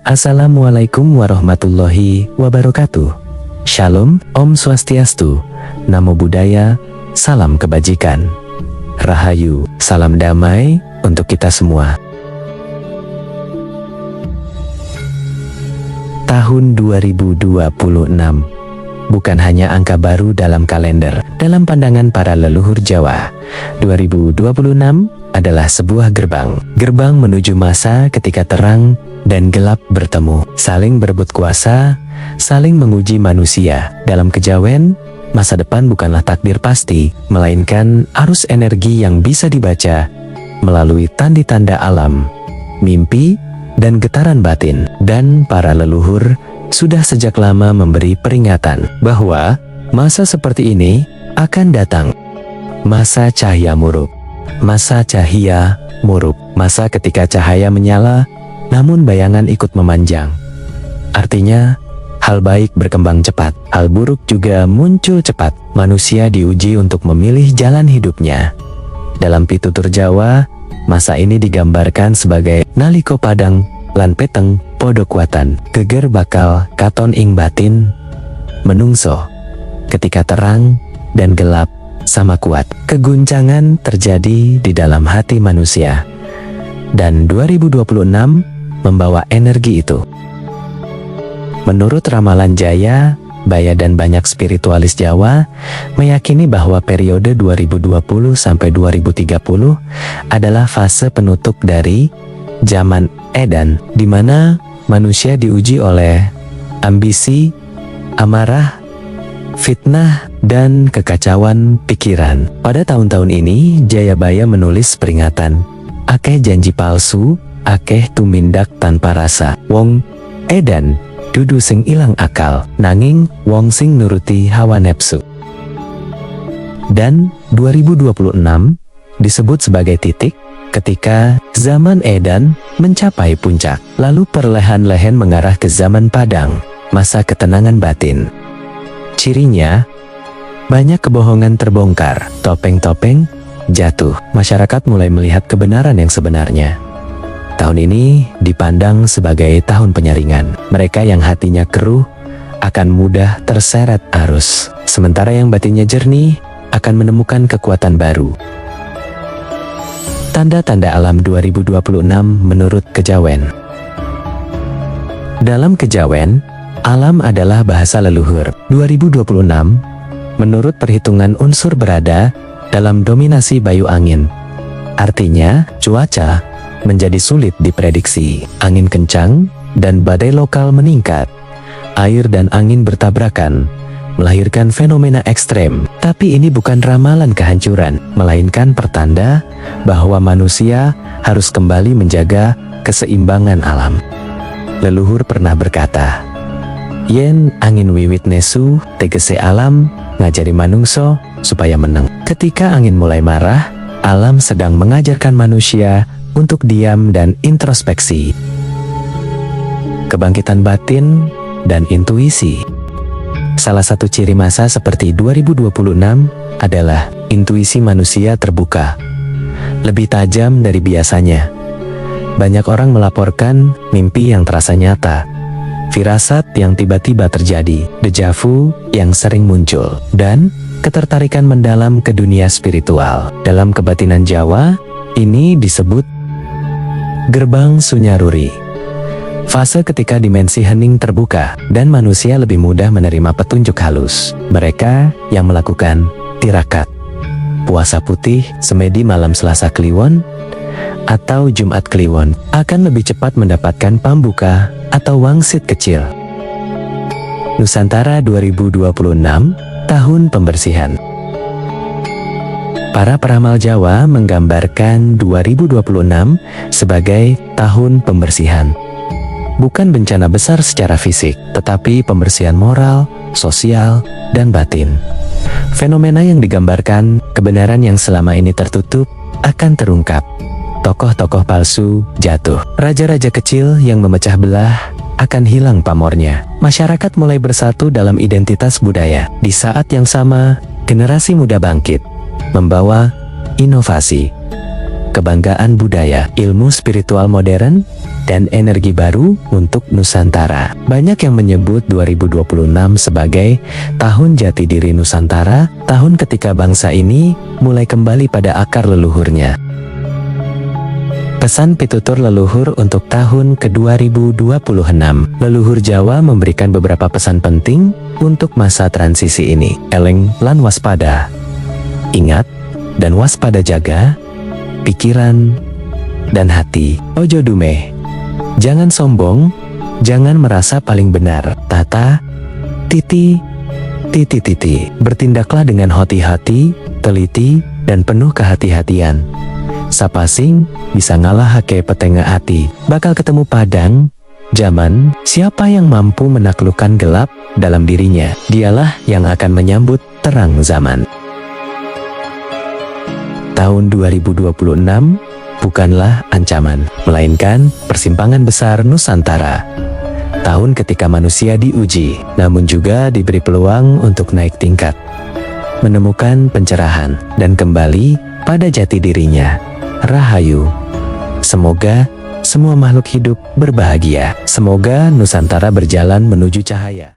Assalamualaikum warahmatullahi wabarakatuh. Shalom, Om Swastiastu, Namo Buddhaya, salam kebajikan. Rahayu, salam damai untuk kita semua. Tahun 2026 bukan hanya angka baru dalam kalender. Dalam pandangan para leluhur Jawa, 2026 adalah sebuah gerbang menuju masa ketika terang dan gelap bertemu, saling berebut kuasa, saling menguji manusia. Dalam kejawen, masa depan bukanlah takdir pasti, melainkan arus energi yang bisa dibaca melalui tanda-tanda alam, mimpi, dan getaran batin. Dan para leluhur sudah sejak lama memberi peringatan bahwa masa seperti ini akan datang. Masa cahaya muruk. Masa cahaya muruk. Masa ketika cahaya menyala, namun bayangan ikut memanjang. Artinya, hal baik berkembang cepat, hal buruk juga muncul cepat. Manusia diuji untuk memilih jalan hidupnya. Dalam pitutur Jawa, masa ini digambarkan sebagai naliko padang lan peteng podo kuatan, geger bakal katon ing batin menungso. Ketika terang dan gelap sama kuat, keguncangan terjadi di dalam hati manusia. Dan 2026 membawa energi itu. Menurut ramalan Jaya, Baya dan banyak spiritualis Jawa meyakini bahwa periode 2020 sampai 2030 adalah fase penutup dari zaman Edan, di mana manusia diuji oleh ambisi, amarah, fitnah, dan kekacauan pikiran. Pada tahun-tahun ini, Jayabaya menulis peringatan, akeh janji palsu, akeh tumindak tanpa rasa. Wong Edan dudu sing ilang akal, nanging wong sing nuruti hawa nepsu. Dan 2026 disebut sebagai titik ketika zaman Edan mencapai puncak, lalu perlahan-lahan mengarah ke zaman Padang, masa ketenangan batin. Cirinya, banyak kebohongan terbongkar, topeng-topeng jatuh, masyarakat mulai melihat kebenaran yang sebenarnya. Tahun ini dipandang sebagai tahun penyaringan. Mereka yang hatinya keruh akan mudah terseret arus, sementara yang batinnya jernih akan menemukan kekuatan baru. Tanda-tanda alam 2026 menurut kejawen. Dalam kejawen, alam adalah bahasa leluhur. 2026 menurut perhitungan unsur berada dalam dominasi bayu angin. Artinya, cuaca menjadi sulit diprediksi. Angin kencang dan badai lokal meningkat. Air dan angin bertabrakan, melahirkan fenomena ekstrem. Tapi ini bukan ramalan kehancuran, melainkan pertanda bahwa manusia harus kembali menjaga keseimbangan alam. Leluhur pernah berkata, yen angin wiwit nesu, tegese alam ngajari manungso supaya meneng. Ketika angin mulai marah, alam sedang mengajarkan manusia untuk diam dan introspeksi. Kebangkitan batin dan intuisi. Salah satu ciri masa seperti 2026 adalah intuisi manusia terbuka, lebih tajam dari biasanya. Banyak orang melaporkan mimpi yang terasa nyata, firasat yang tiba-tiba terjadi, dejavu yang sering muncul, dan ketertarikan mendalam ke dunia spiritual. Dalam kebatinan Jawa, ini disebut gerbang Sunyaruri. Fase ketika dimensi hening terbuka dan manusia lebih mudah menerima petunjuk halus. Mereka yang melakukan tirakat, puasa putih, semedi malam Selasa Kliwon, atau Jumat Kliwon akan lebih cepat mendapatkan pambuka atau wangsit kecil. Nusantara 2026, tahun pembersihan. Para peramal Jawa menggambarkan 2026 sebagai tahun pembersihan. Bukan bencana besar secara fisik, tetapi pembersihan moral, sosial, dan batin. Fenomena yang digambarkan, kebenaran yang selama ini tertutup, akan terungkap. Tokoh-tokoh palsu jatuh. Raja-raja kecil yang memecah belah akan hilang pamornya. Masyarakat mulai bersatu dalam identitas budaya. Di saat yang sama, generasi muda bangkit, membawa inovasi, kebanggaan budaya, ilmu spiritual modern, dan energi baru untuk Nusantara. Banyak yang menyebut 2026 sebagai tahun jati diri Nusantara, tahun ketika bangsa ini mulai kembali pada akar leluhurnya. Pesan pitutur leluhur untuk tahun ke-2026. Leluhur Jawa memberikan beberapa pesan penting untuk masa transisi ini. Eleng lan waspada. Ingat dan waspada jaga pikiran dan hati. Ojo dumeh. Jangan sombong, jangan merasa paling benar. Tata, titi, titi titi. Bertindaklah dengan hati-hati, teliti, dan penuh kehati-hatian. Sapasing bisa ngalah hake petengah hati. Bakal ketemu padang zaman. Siapa yang mampu menaklukkan gelap dalam dirinya, dialah yang akan menyambut terang zaman. Tahun 2026 bukanlah ancaman, melainkan persimpangan besar Nusantara. Tahun ketika manusia diuji, namun juga diberi peluang untuk naik tingkat, menemukan pencerahan, dan kembali pada jati dirinya. Rahayu. Semoga semua makhluk hidup berbahagia. Semoga Nusantara berjalan menuju cahaya.